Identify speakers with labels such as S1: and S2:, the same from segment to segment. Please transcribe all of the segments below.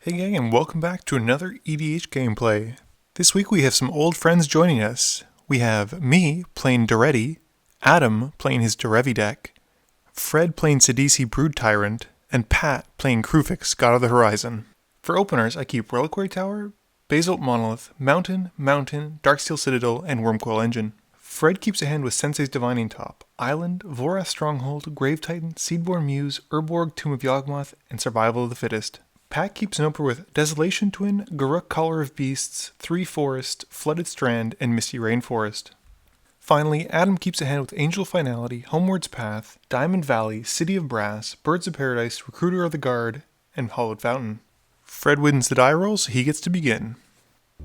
S1: Hey gang, and welcome back to another EDH gameplay. This week we have some old friends joining us. We have me playing Daretti, Adam playing his Derevi deck, Fred playing Sidisi Brood Tyrant, and Pat playing Kruphix, God of the Horizon. For openers, I keep Reliquary Tower, Basalt Monolith, Mountain, Darksteel Citadel, and Wormcoil Engine. Fred keeps a hand with Sensei's Divining Top, Island, Vorath Stronghold, Grave Titan, Seedborn Muse, Urborg, Tomb of Yawgmoth, and Survival of the Fittest. Pat keeps an opener with Desolation Twin, Garruk Collar of Beasts, 3 Forest, Flooded Strand, and Misty Rainforest. Finally, Adam keeps a hand with Angel Finality, Homeward's Path, Diamond Valley, City of Brass, Birds of Paradise, Recruiter of the Guard, and Hollowed Fountain. Fred wins the die roll, so he gets to begin.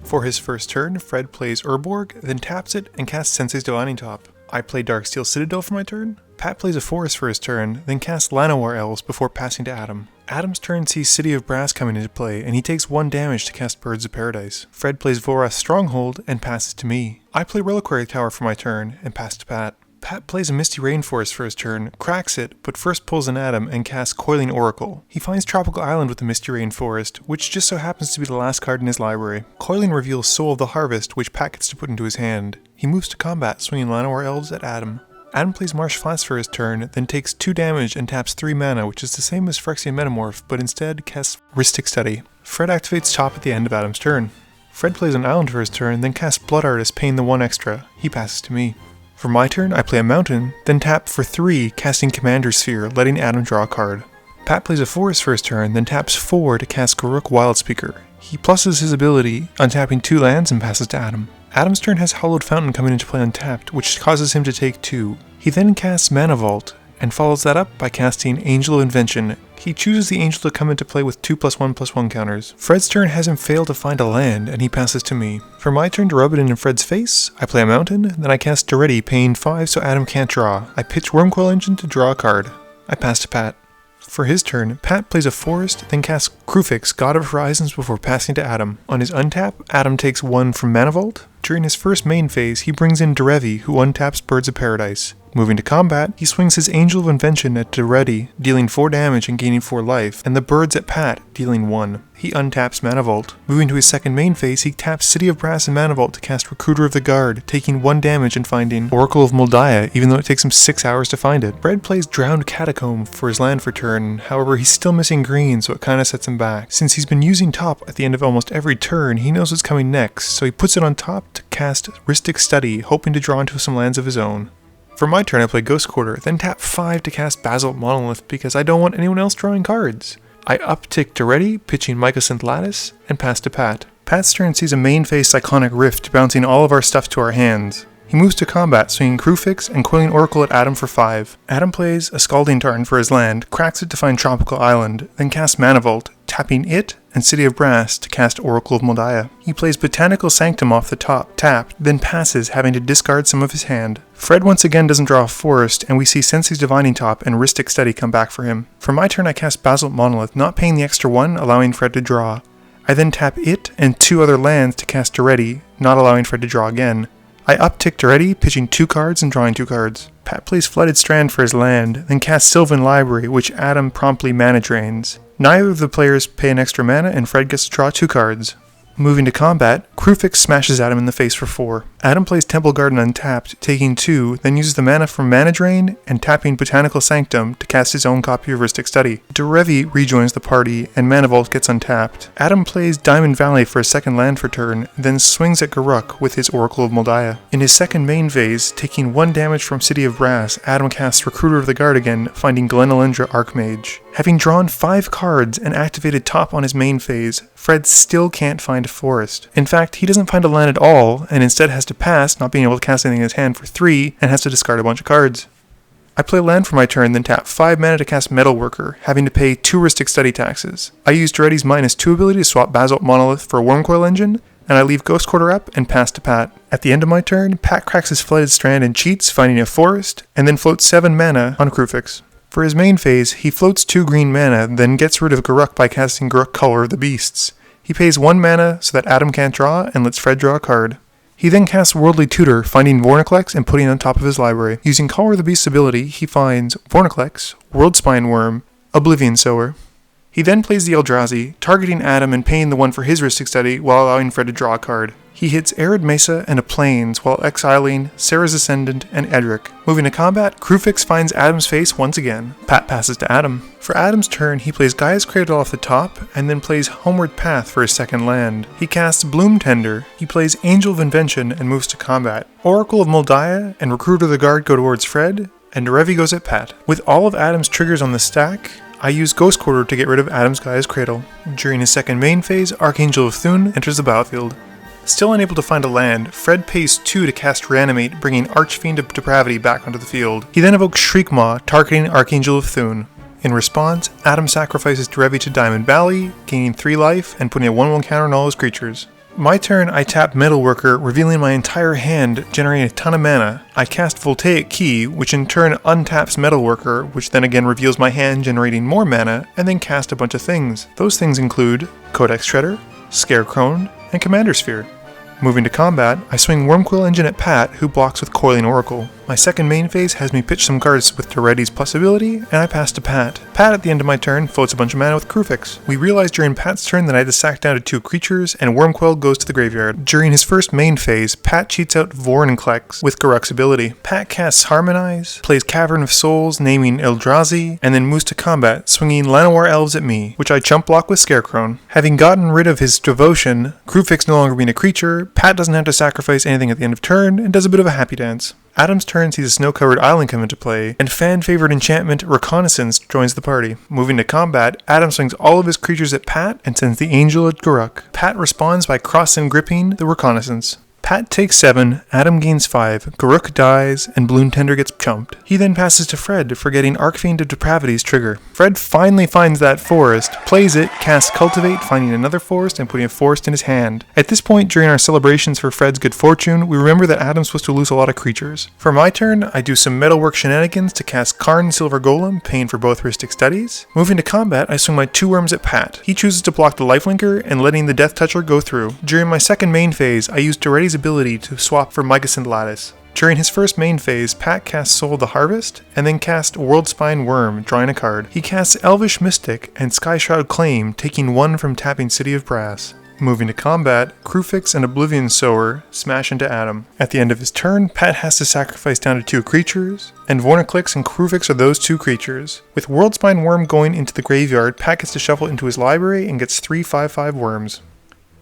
S1: For his first turn, Fred plays Urborg, then taps it and casts Sensei's Divining Top. I play Darksteel Citadel for my turn. Pat plays a Forest for his turn, then casts Llanowar Elves before passing to Adam. Adam's turn sees City of Brass coming into play, and he takes 1 damage to cast Birds of Paradise. Fred plays Vorath Stronghold and passes to me. I play Reliquary Tower for my turn and pass to Pat. Pat plays a Misty Rainforest for his turn, cracks it, but first pulls an Adam and casts Coiling Oracle. He finds Tropical Island with the Misty Rainforest, which just so happens to be the last card in his library. Coiling reveals Soul of the Harvest, which Pat gets to put into his hand. He moves to combat, swinging Llanowar Elves at Adam. Adam plays Marsh Flats for his turn, then takes 2 damage and taps 3 mana, which is the same as Phyrexian Metamorph, but instead casts Rhystic Study. Fred activates Top at the end of Adam's turn. Fred plays an Island for his turn, then casts Blood Artist, paying the 1 extra. He passes to me. For my turn, I play a Mountain, then tap for 3, casting Commander Sphere, letting Adam draw a card. Pat plays a Forest for his turn, then taps 4 to cast Garruk Wildspeaker. He pluses his ability, untapping 2 lands and passes to Adam. Adam's turn has Hollowed Fountain coming into play untapped, which causes him to take 2. He then casts Mana Vault, and follows that up by casting Angel of Invention. He chooses the Angel to come into play with 2+1/+1 counters. Fred's turn has him fail to find a land, and he passes to me. For my turn to rub it in Fred's face, I play a Mountain, then I cast Daretti, paying 5 so Adam can't draw. I pitch Wormcoil Engine to draw a card. I pass to Pat. For his turn, Pat plays a Forest, then casts Kruphix, God of Horizons, before passing to Adam. On his untap, Adam takes 1 from Mana Vault. During his first main phase, he brings in Derevi, who untaps Birds of Paradise. Moving to combat, he swings his Angel of Invention at Daretti, dealing 4 damage and gaining 4 life, and the Birds at Pat, dealing 1. He untaps Mana Vault. Moving to his second main phase, he taps City of Brass and Mana Vault to cast Recruiter of the Guard, taking 1 damage and finding Oracle of Moldiah, even though it takes him 6 hours to find it. Fred plays Drowned Catacomb for his land for turn, however he's still missing green, so it kinda sets him back. Since he's been using top at the end of almost every turn, he knows what's coming next, so he puts it on top to cast Rhystic Study, hoping to draw into some lands of his own. For my turn, I play Ghost Quarter, then tap 5 to cast Basalt Monolith because I don't want anyone else drawing cards. I uptick Daretti, pitching Mycosynth Lattice, and pass to Pat. Pat's turn sees a main phase Cyclonic Rift, bouncing all of our stuff to our hands. He moves to combat, swinging Kruphix and Coiling Oracle at Adam for 5. Adam plays a Scalding Tarn for his land, cracks it to find Tropical Island, then casts Mana Vault, tapping it and City of Brass to cast Oracle of Moldiah. He plays Botanical Sanctum off the top, tapped, then passes, having to discard some of his hand. Fred once again doesn't draw a Forest, and we see Sensei's Divining Top and Rhystic Study come back for him. For my turn, I cast Basalt Monolith, not paying the extra 1, allowing Fred to draw. I then tap it and 2 other lands to cast Daretti, not allowing Fred to draw again. I uptick Daretti, pitching 2 cards and drawing 2 cards. Pat plays Flooded Strand for his land, then casts Sylvan Library, which Adam promptly mana drains. Neither of the players pay an extra mana, and Fred gets to draw 2 cards. Moving to combat, Kruphix smashes Adam in the face for 4. Adam plays Temple Garden untapped, taking 2, then uses the mana from Mana Drain and tapping Botanical Sanctum to cast his own copy of Rhystic Study. Derevi rejoins the party, and Mana Vault gets untapped. Adam plays Diamond Valley for his second land for turn, then swings at Garruk with his Oracle of Moldiah. In his second main phase, taking 1 damage from City of Brass, Adam casts Recruiter of the Guard again, finding Glenelendra Archmage. Having drawn 5 cards and activated top on his main phase, Fred still can't find a Forest. In fact, he doesn't find a land at all, and instead has to pass, not being able to cast anything in his hand for 3, and has to discard a bunch of cards. I play land for my turn, then tap 5 mana to cast Metalworker, having to pay 2 Rhystic Study taxes. I use Daretti's -2 ability to swap Basalt Monolith for a Wormcoil Engine, and I leave Ghost Quarter up and pass to Pat. At the end of my turn, Pat cracks his Flooded Strand and cheats, finding a Forest, and then floats 7 mana on Kruphix. For his main phase, he floats 2 green mana, then gets rid of Garruk by casting Garruk Color of the Beasts. He pays 1 mana so that Adam can't draw, and lets Fred draw a card. He then casts Worldly Tutor, finding Vornaclex and putting it on top of his library. Using Color of the Beast's ability, he finds Vornaclex, Worldspine Worm, Oblivion Sower. He then plays the Eldrazi, targeting Adam and paying the one for his Rhystic Study while allowing Fred to draw a card. He hits Arid Mesa and a Plains while exiling Sarah's Ascendant and Edric. Moving to combat, Kruphix finds Adam's face once again. Pat passes to Adam. For Adam's turn, he plays Gaia's Cradle off the top, and then plays Homeward Path for his second land. He casts Bloom Tender, he plays Angel of Invention and moves to combat. Oracle of Moldiah and Recruit of the Guard go towards Fred, and Derevi goes at Pat. With all of Adam's triggers on the stack, I use Ghost Quarter to get rid of Adam's Gaia's Cradle. During his second main phase, Archangel of Thune enters the battlefield. Still unable to find a land, Fred pays 2 to cast Reanimate, bringing Archfiend of Depravity back onto the field. He then evokes Shriekmaw, targeting Archangel of Thune. In response, Adam sacrifices Derevi to Diamond Valley, gaining 3 life and putting a 1/1 counter on all his creatures. My turn, I tap Metalworker, revealing my entire hand, generating a ton of mana. I cast Voltaic Key, which in turn untaps Metalworker, which then again reveals my hand, generating more mana, and then cast a bunch of things. Those things include Codex Shredder, Scarecrow, and Commander Sphere. Moving to combat, I swing Wormquill Engine at Pat, who blocks with Coiling Oracle. My second main phase has me pitch some cards with Daretti's Plus ability, and I pass to Pat. Pat, at the end of my turn, floats a bunch of mana with Kruphix. We realize during Pat's turn that I had to sack down to 2 creatures, and Wormquill goes to the graveyard. During his first main phase, Pat cheats out Vorinclex with Garruk's ability. Pat casts Harmonize, plays Cavern of Souls, naming Eldrazi, and then moves to combat, swinging Llanowar Elves at me, which I chump block with Scarecrow. Having gotten rid of his Devotion, Kruphix no longer being a creature, Pat doesn't have to sacrifice anything at the end of turn, and does a bit of a happy dance. Adam's turn sees a snow-covered island come into play, and fan-favorite enchantment Reconnaissance joins the party. Moving to combat, Adam swings all of his creatures at Pat and sends the Angel at Garruk. Pat responds by cross and gripping the Reconnaissance. Pat takes 7, Adam gains 5, Garruk dies, and Bloom Tender gets chumped. He then passes to Fred for getting Archfiend of Depravity's trigger. Fred finally finds that forest, plays it, casts Cultivate, finding another forest and putting a forest in his hand. At this point, during our celebrations for Fred's good fortune, we remember that Adam's supposed to lose a lot of creatures. For my turn, I do some Metalwork shenanigans to cast Karn Silver Golem, paying for both Rhystic Studies. Moving to combat, I swing my 2 worms at Pat. He chooses to block the Lifelinker and letting the Death Toucher go through. During my second main phase, I use Daretti's ability to swap for Mycosynth Lattice. During his first main phase, Pat casts Soul of the Harvest, and then casts Worldspine Worm, drawing a card. He casts Elvish Mystic and Skyshroud Claim, taking 1 from tapping City of Brass. Moving to combat, Kruphix and Oblivion Sower smash into Adam. At the end of his turn, Pat has to sacrifice down to 2 creatures, and Vorinclex and Kruphix are those 2 creatures. With Worldspine Worm going into the graveyard, Pat gets to shuffle into his library and gets 3 5/5 worms.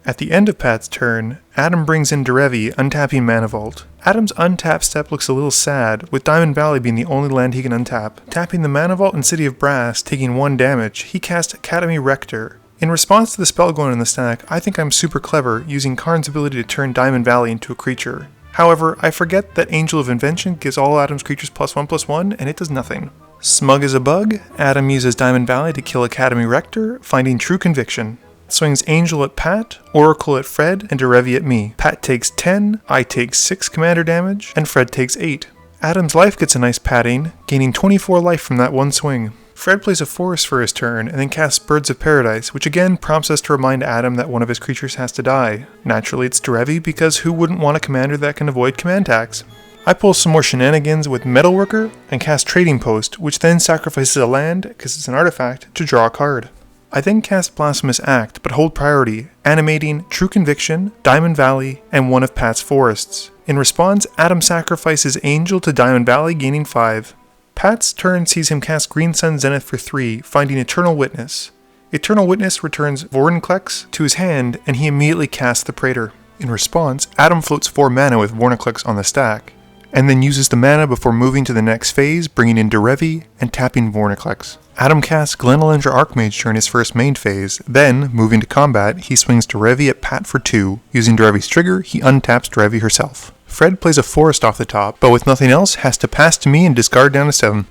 S1: At the end of Pat's turn, Adam brings in Derevi, untapping Mana Vault. Adam's untap step looks a little sad, with Diamond Valley being the only land he can untap. Tapping the Mana Vault and City of Brass, taking 1 damage, he casts Academy Rector. In response to the spell going in the stack, I think I'm super clever, using Karn's ability to turn Diamond Valley into a creature. However, I forget that Angel of Invention gives all Adam's creatures +1/+1, and it does nothing. Smug as a bug, Adam uses Diamond Valley to kill Academy Rector, finding True Conviction. Swings Angel at Pat, Oracle at Fred, and Derevi at me. Pat takes 10, I take 6 commander damage, and Fred takes 8. Adam's life gets a nice padding, gaining 24 life from that one swing. Fred plays a forest for his turn, and then casts Birds of Paradise, which again prompts us to remind Adam that one of his creatures has to die. Naturally it's Derevi, because who wouldn't want a commander that can avoid command tax? I pull some more shenanigans with Metalworker, and cast Trading Post, which then sacrifices a land, because it's an artifact, to draw a card. I then cast Blasphemous Act, but hold priority, animating True Conviction, Diamond Valley, and one of Pat's forests. In response, Adam sacrifices Angel to Diamond Valley, gaining 5. Pat's turn sees him cast Green Sun Zenith for 3, finding Eternal Witness. Eternal Witness returns Vorinclex to his hand, and he immediately casts the Praetor. In response, Adam floats 4 mana with Vorinclex on the stack, and then uses the mana before moving to the next phase, bringing in Derevi and tapping Vorinclex. Adam casts Glenelendra Archmage during his first main phase, then, moving to combat, he swings Derevi at Pat for 2. Using Derevi's trigger, he untaps Derevi herself. Fred plays a forest off the top, but with nothing else, has to pass to me and discard down to 7.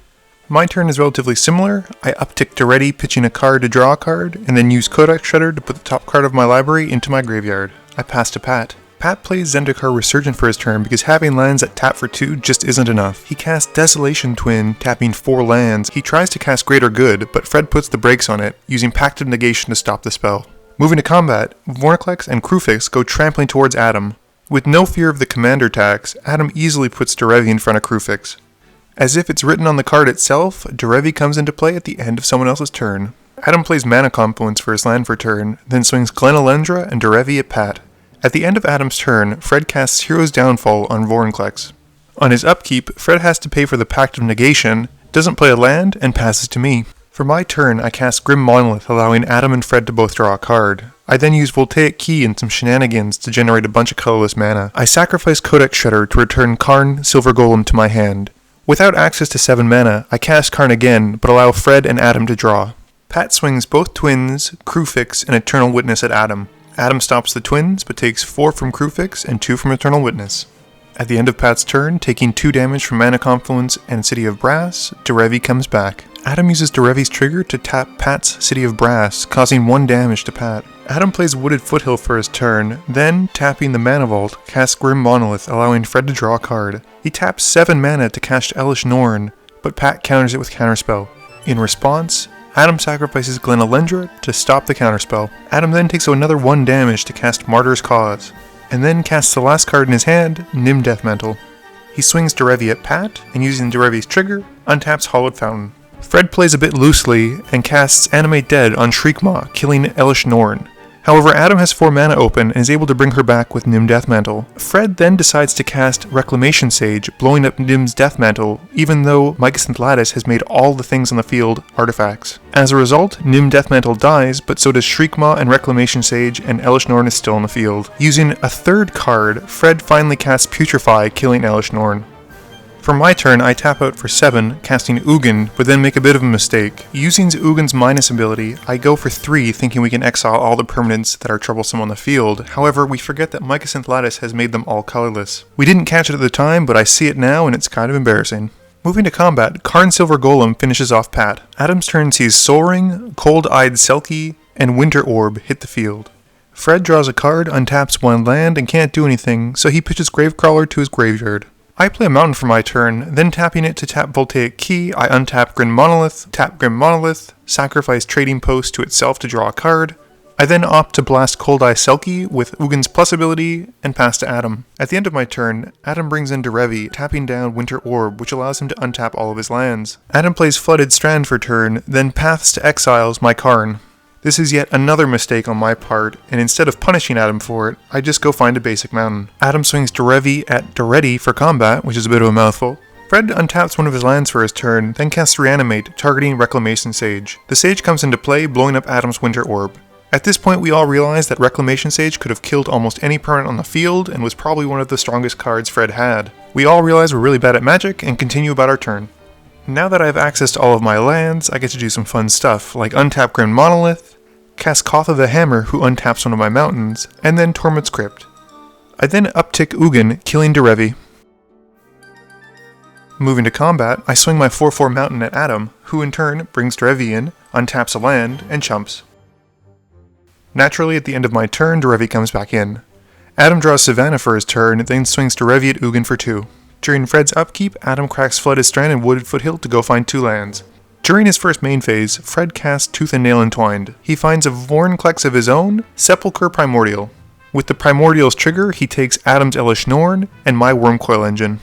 S1: My turn is relatively similar. I uptick Daretti, pitching a card to draw a card, and then use Codex Shredder to put the top card of my library into my graveyard. I pass to Pat. Pat plays Zendikar Resurgent for his turn because having lands that tap for 2 just isn't enough. He casts Desolation Twin, tapping 4 lands. He tries to cast Greater Good, but Fred puts the brakes on it, using Pact of Negation to stop the spell. Moving to combat, Vorinclex and Kruphix go trampling towards Adam. With no fear of the commander tax, Adam easily puts Derevi in front of Kruphix. As if it's written on the card itself, Derevi comes into play at the end of someone else's turn. Adam plays Mana Confluence for his land for turn, then swings Glenalendra and Derevi at Pat. At the end of Adam's turn, Fred casts Hero's Downfall on Vorinclex. On his upkeep, Fred has to pay for the Pact of Negation, doesn't play a land, and passes to me. For my turn, I cast Grim Monolith, allowing Adam and Fred to both draw a card. I then use Voltaic Key and some shenanigans to generate a bunch of colorless mana. I sacrifice Codex Shredder to return Karn Silver Golem to my hand. Without access to 7 mana, I cast Karn again, but allow Fred and Adam to draw. Pat swings both twins, Kruphix, and Eternal Witness at Adam. Adam stops the twins, but takes 4 from Kruphix and 2 from Eternal Witness. At the end of Pat's turn, taking 2 damage from Mana Confluence and City of Brass, Derevi comes back. Adam uses Derevi's trigger to tap Pat's City of Brass, causing 1 damage to Pat. Adam plays Wooded Foothill for his turn, then, tapping the Mana Vault, casts Grim Monolith, allowing Fred to draw a card. He taps 7 mana to cast Elesh Norn, but Pat counters it with Counterspell. In response, Adam sacrifices Glenalendra to stop the counterspell. Adam then takes another 1 damage to cast Martyr's Cause, and then casts the last card in his hand, Nim Deathmantle. He swings Derevi at Pat, and using Derevi's trigger, untaps Hollowed Fountain. Fred plays a bit loosely, and casts Animate Dead on Shriekmaw, killing Elesh Norn. However, Adam has 4 mana open and is able to bring her back with Nim Deathmantle. Fred then decides to cast Reclamation Sage, blowing up Nim's Deathmantle, even though Mycosynth Lattice has made all the things on the field artifacts. As a result, Nim Deathmantle dies, but so does Shriekmaw and Reclamation Sage, and Elesh Norn is still on the field. Using a 3rd card, Fred finally casts Putrefy, killing Elesh Norn. For my turn, I tap out for 7, casting Ugin, but then make a bit of a mistake. Using Ugin's minus ability, I go for 3, thinking we can exile all the permanents that are troublesome on the field. However, we forget that Mycosynth Lattice has made them all colorless. We didn't catch it at the time, but I see it now, and it's kind of embarrassing. Moving to combat, Karn Silver Golem finishes off Pat. Adam's turn sees Soul Ring, Cold-Eyed Selkie, and Winter Orb hit the field. Fred draws a card, untaps 1 land, and can't do anything, so he pitches Gravecrawler to his graveyard. I play a mountain for my turn, then tapping it to tap Voltaic Key, I untap Grim Monolith, tap Grim Monolith, sacrifice Trading Post to itself to draw a card. I then opt to blast Cold-Eye Selkie with Ugin's Plus ability, and pass to Adam. At the end of my turn, Adam brings in Derevi, tapping down Winter Orb, which allows him to untap all of his lands. Adam plays Flooded Strand for turn, then paths to exiles my Karn. This is yet another mistake on my part, and instead of punishing Adam for it, I just go find a basic mountain. Adam swings Derevi at Daretti for combat, which is a bit of a mouthful. Fred untaps one of his lands for his turn, then casts Reanimate, targeting Reclamation Sage. The Sage comes into play, blowing up Adam's Winter Orb. At this point, we all realize that Reclamation Sage could have killed almost any permanent on the field, and was probably one of the strongest cards Fred had. We all realize we're really bad at Magic, and continue about our turn. Now that I have access to all of my lands, I get to do some fun stuff, like untap Grim Monolith, cast Koth of the Hammer, who untaps one of my mountains, and then Tormod's Crypt. I then uptick Ugin, killing Derevi. Moving to combat, I swing my 4/4 mountain at Adam, who in turn brings Derevi in, untaps a land, and chumps. Naturally, at the end of my turn, Derevi comes back in. Adam draws Savannah for his turn, then swings Derevi at Ugin for 2. During Fred's upkeep, Adam cracks Flooded Strand and Wooded Foothill to go find 2 lands. During his first main phase, Fred casts Tooth and Nail Entwined. He finds a Vorinclex of his own, Sepulchre Primordial. With the Primordial's trigger, he takes Adam's Elesh Norn and my Wormcoil Engine.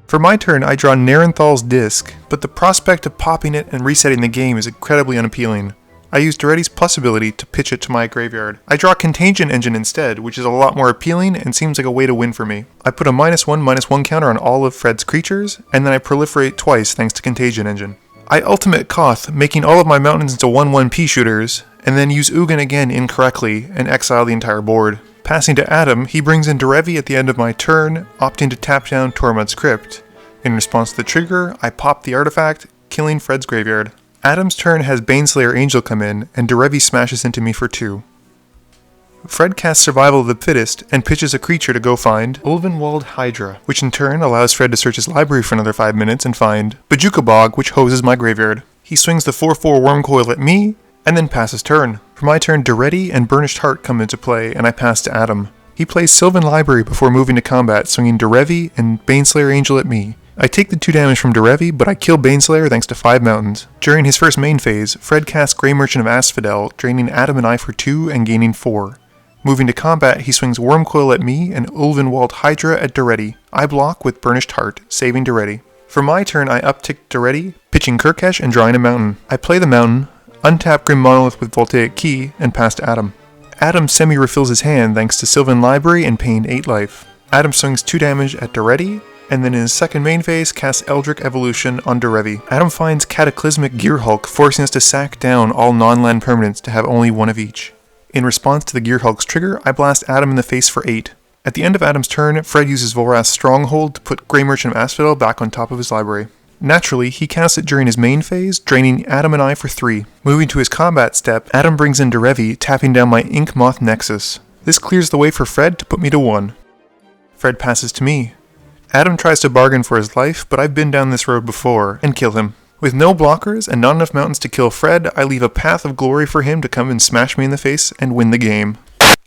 S1: For my turn, I draw Narenthal's Disc, but the prospect of popping it and resetting the game is incredibly unappealing. I use Daretti's Plus ability to pitch it to my graveyard. I draw Contagion Engine instead, which is a lot more appealing and seems like a way to win for me. I put a -1/-1 counter on all of Fred's creatures, and then I proliferate twice thanks to Contagion Engine. I ultimate Koth, making all of my mountains into 1/1 pea shooters, and then use Ugin again incorrectly and exile the entire board. Passing to Adam, he brings in Derevi at the end of my turn, opting to tap down Tormod's Crypt. In response to the trigger, I pop the artifact, killing Fred's graveyard. Adam's turn has Baneslayer Angel come in, and Derevi smashes into me for 2. Fred casts Survival of the Fittest, and pitches a creature to go find Ulvenwald Hydra, which in turn allows Fred to search his library for another 5 minutes and find Bajuka Bog, which hoses my graveyard. He swings the 4/4 Wormcoil at me, and then passes turn. For my turn, Daretti and Burnished Heart come into play, and I pass to Adam. He plays Sylvan Library before moving to combat, swinging Derevi and Baneslayer Angel at me. I take the 2 damage from Derevi, but I kill Baneslayer thanks to 5 mountains. During his first main phase, Fred casts Grey Merchant of Asphodel, draining Adam and I for 2 and gaining 4. Moving to combat, he swings Wormcoil at me and Ulvenwald Hydra at Daretti. I block with Burnished Heart, saving Daretti. For my turn, I uptick Daretti, pitching Kirkesh and drawing a mountain. I play the mountain, untap Grim Monolith with Voltaic Key, and pass to Adam. Adam semi-refills his hand thanks to Sylvan Library and paying 8 life. Adam swings 2 damage at Daretti, and then in his second main phase casts Eldritch Evolution on Derevi. Adam finds Cataclysmic Gear Hulk, forcing us to sack down all non-land permanents to have only one of each. In response to the Gear Hulk's trigger, I blast Adam in the face for 8. At the end of Adam's turn, Fred uses Volrath's Stronghold to put Grey Merchant of Asphodel back on top of his library. Naturally, he casts it during his main phase, draining Adam and I for 3. Moving to his combat step, Adam brings in Derevi, tapping down my Ink Moth Nexus. This clears the way for Fred to put me to 1. Fred passes to me. Adam tries to bargain for his life, but I've been down this road before, and kill him. With no blockers and not enough mountains to kill Fred, I leave a path of glory for him to come and smash me in the face and win the game.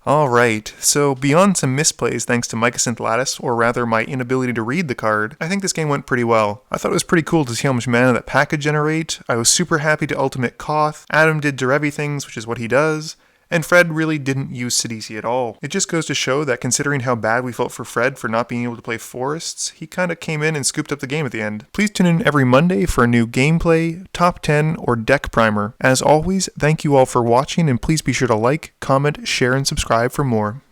S1: Alright, so beyond some misplays thanks to Mycosynth Lattice, or rather my inability to read the card, I think this game went pretty well. I thought it was pretty cool to see how much mana that pack could generate. I was super happy to ultimate Koth. Adam did Derevi things, which is what he does. And Fred really didn't use Sidisi at all. It just goes to show that considering how bad we felt for Fred for not being able to play Forests, he kinda came in and scooped up the game at the end. Please tune in every Monday for a new gameplay, top 10, or deck primer. As always, thank you all for watching, and please be sure to like, comment, share, and subscribe for more.